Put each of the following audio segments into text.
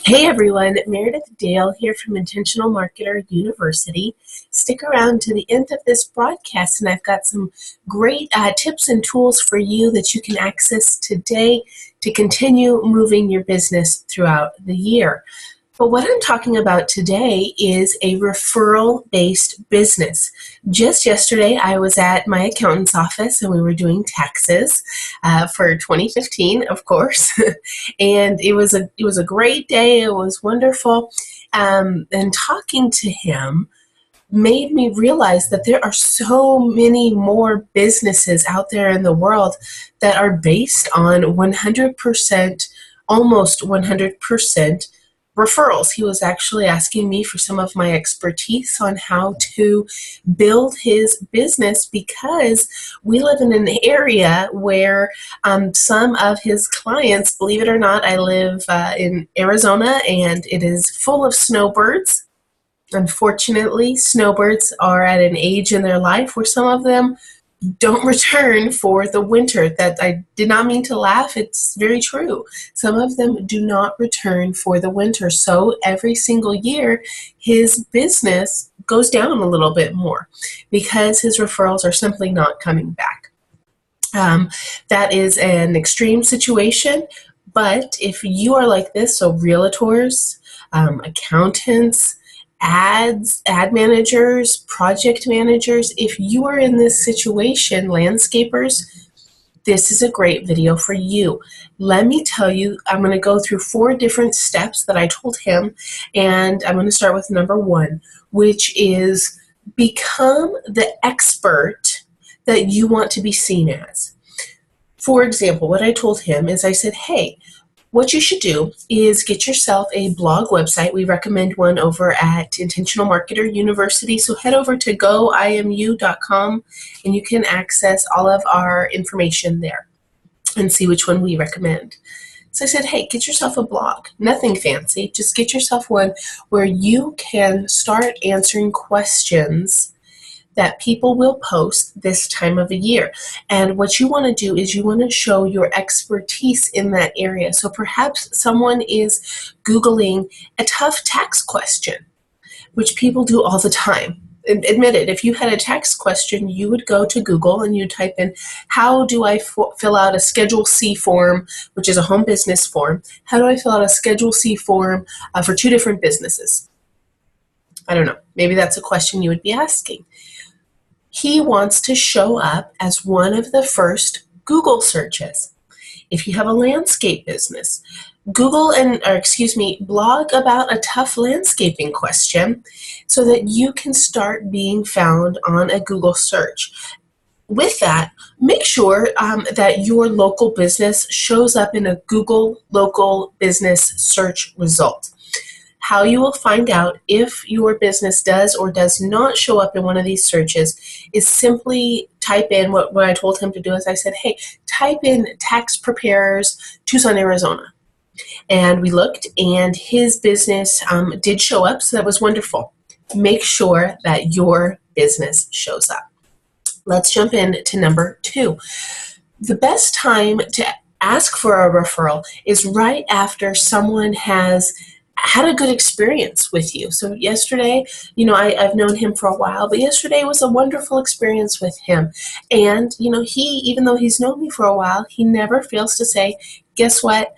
Hey everyone, Meredith Dale here from Intentional Marketer University. Stick around to the end of this broadcast and I've got some great tips and tools for you that you can access today to continue moving your business throughout the year. But what I'm talking about today is a referral-based business. Just yesterday, I was at my accountant's office and we were doing taxes for 2015, of course. And it was a great day. It was wonderful. And talking to him made me realize that there are so many more businesses out there in the world that are based on 100%, almost 100% referrals. He was actually asking me for some of my expertise on how to build his business because we live in an area where some of his clients, believe it or not, I live in Arizona and it is full of snowbirds. Unfortunately, snowbirds are at an age in their life where some of them don't return for the winter. That I did not mean to laugh. It's very true. Some of them do not return for the winter. So every single year, his business goes down a little bit more because his referrals are simply not coming back. That is an extreme situation. But if you are like this, so realtors, accountants, ad managers, project managers, if you are in this situation, landscapers, this is a great video for you. Let me tell you, I'm going to go through 4 different steps that I told him, and I'm going to start with number 1, which is become the expert that you want to be seen as. For example, what I told him is I said, hey, what you should do is get yourself a blog website. We recommend one over at Intentional Marketer University. So head over to goimu.com and you can access all of our information there and see which one we recommend. So I said, hey, get yourself a blog. Nothing fancy. Just get yourself one where you can start answering questions that people will post this time of the year. And what you want to do is you want to show your expertise in that area. So perhaps someone is Googling a tough tax question, which people do all the time. Admit it, if you had a tax question, you would go to Google and you type in, how do I fill out a Schedule C form, which is a home business form? How do I fill out a Schedule C form for 2 different businesses? I don't know. Maybe that's a question you would be asking. He wants to show up as one of the first Google searches. If you have a landscape business, blog about a tough landscaping question so that you can start being found on a Google search. With that, make sure that your local business shows up in a Google local business search result. How you will find out if your business does or does not show up in one of these searches is simply type in what I told him to do. Is I said, hey, type in tax preparers, Tucson, Arizona. And we looked and his business did show up, so that was wonderful. Make sure that your business shows up. Let's jump in to number 2. The best time to ask for a referral is right after someone has had a good experience with you. So yesterday, I've known him for a while, but yesterday was a wonderful experience with him. And, even though he's known me for a while, he never fails to say, guess what?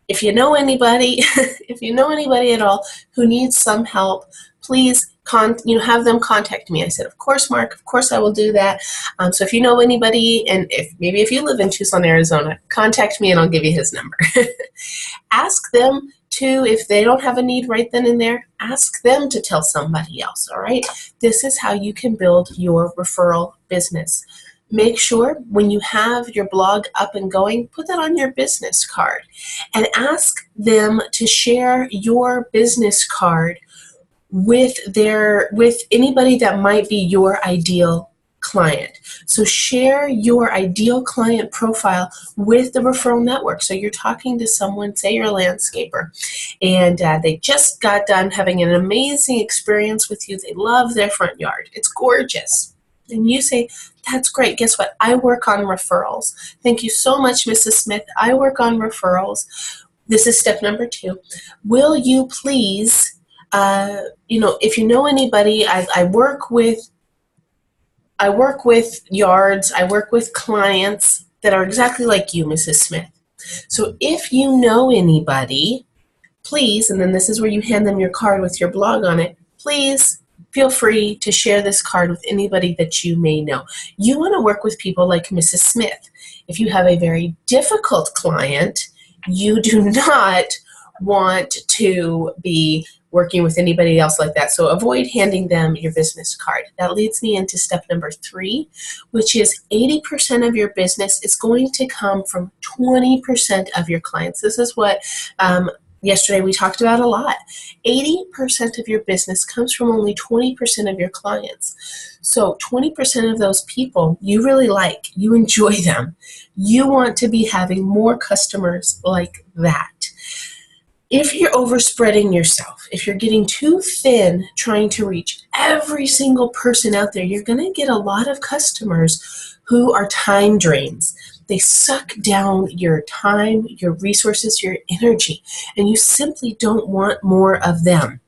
If you know anybody, if you know anybody at all who needs some help, please have them contact me. I said, of course, Mark, of course I will do that. So if you know anybody, and if you live in Tucson, Arizona, contact me and I'll give you his number. Ask them to, if they don't have a need right then and there, ask them to tell somebody else, all right? This is how you can build your referral business. Make sure when you have your blog up and going, put that on your business card and ask them to share your business card with anybody that might be your ideal client. So share your ideal client profile with the referral network. So you're talking to someone, say you're a landscaper, and they just got done having an amazing experience with you. They love their front yard. It's gorgeous. And you say, that's great. Guess what? I work on referrals. Thank you so much, Mrs. Smith. I work on referrals. This is step number 2. Will you please, if you know anybody, I work with yards, I work with clients that are exactly like you, Mrs. Smith. So if you know anybody, please, and then this is where you hand them your card with your blog on it, please feel free to share this card with anybody that you may know. You want to work with people like Mrs. Smith. If you have a very difficult client, you do not want to be working with anybody else like that. So avoid handing them your business card. That leads me into step number 3, which is 80% of your business is going to come from 20% of your clients. This is what yesterday we talked about a lot. 80% of your business comes from only 20% of your clients. So 20% of those people you really like, you enjoy them. You want to be having more customers like that. If you're overspreading yourself, if you're getting too thin trying to reach every single person out there, you're going to get a lot of customers who are time drains. They suck down your time, your resources, your energy, and you simply don't want more of them.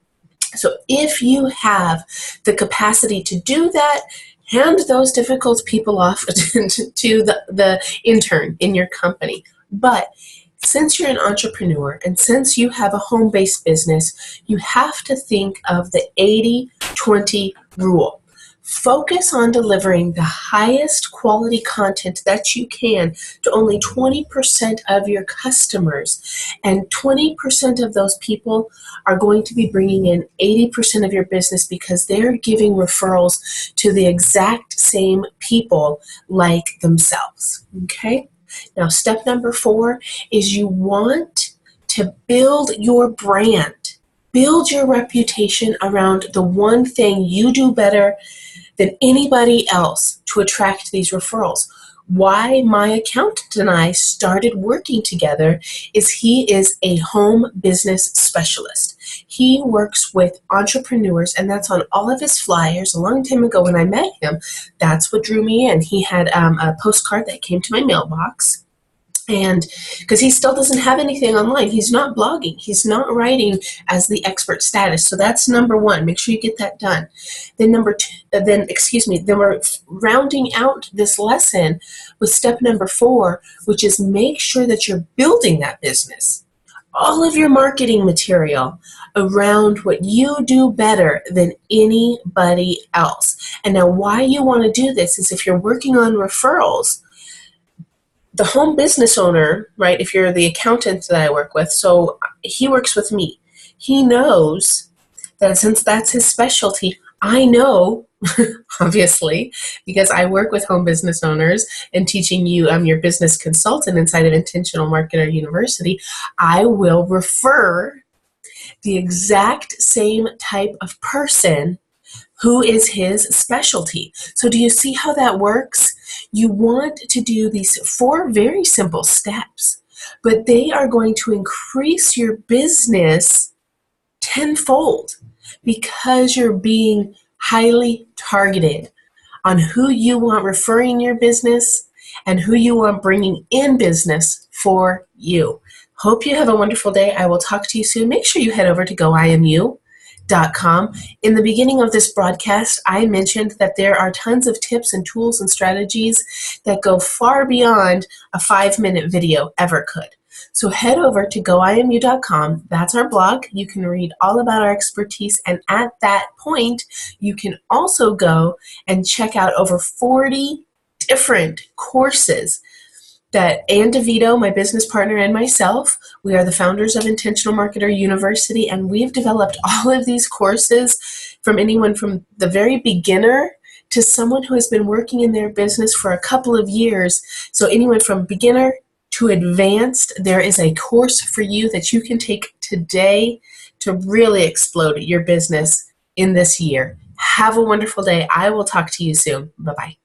So if you have the capacity to do that, hand those difficult people off to the intern in your company. But since you're an entrepreneur and since you have a home-based business, you have to think of the 80-20 rule. Focus on delivering the highest quality content that you can to only 20% of your customers, and 20% of those people are going to be bringing in 80% of your business because they're giving referrals to the exact same people like themselves. Okay? Now, step number 4 is you want to build your brand. Build your reputation around the one thing you do better than anybody else to attract these referrals. Why my accountant and I started working together is he is a home business specialist. He works with entrepreneurs, and that's on all of his flyers. A long time ago when I met him, that's what drew me in. He had a postcard that came to my mailbox. And because he still doesn't have anything online, he's not blogging, he's not writing as the expert status. So that's number 1. Make sure you get that done. Then then we're rounding out this lesson with step number 4, which is make sure that you're building that business. All of your marketing material around what you do better than anybody else. And now why you want to do this is if you're working on referrals, the home business owner, right, if you're the accountant that I work with, so he works with me. He knows that since that's his specialty, I know, obviously, because I work with home business owners and teaching you, I'm your business consultant inside of Intentional Marketer University, I will refer the exact same type of person who is his specialty. So do you see how that works? You want to do these 4 very simple steps, but they are going to increase your business tenfold because you're being highly targeted on who you want referring your business and who you want bringing in business for you. Hope you have a wonderful day. I will talk to you soon. Make sure you head over to goiamu.com. In the beginning of this broadcast, I mentioned that there are tons of tips and tools and strategies that go far beyond a 5-minute video ever could. So head over to goiamu.com. That's our blog. You can read all about our expertise, and at that point, you can also go and check out over 40 different courses that Ann DeVito, my business partner, and myself, we are the founders of Intentional Marketer University, and we've developed all of these courses from anyone from the very beginner to someone who has been working in their business for a couple of years. So anyone from beginner to advanced, there is a course for you that you can take today to really explode your business in this year. Have a wonderful day. I will talk to you soon. Bye-bye.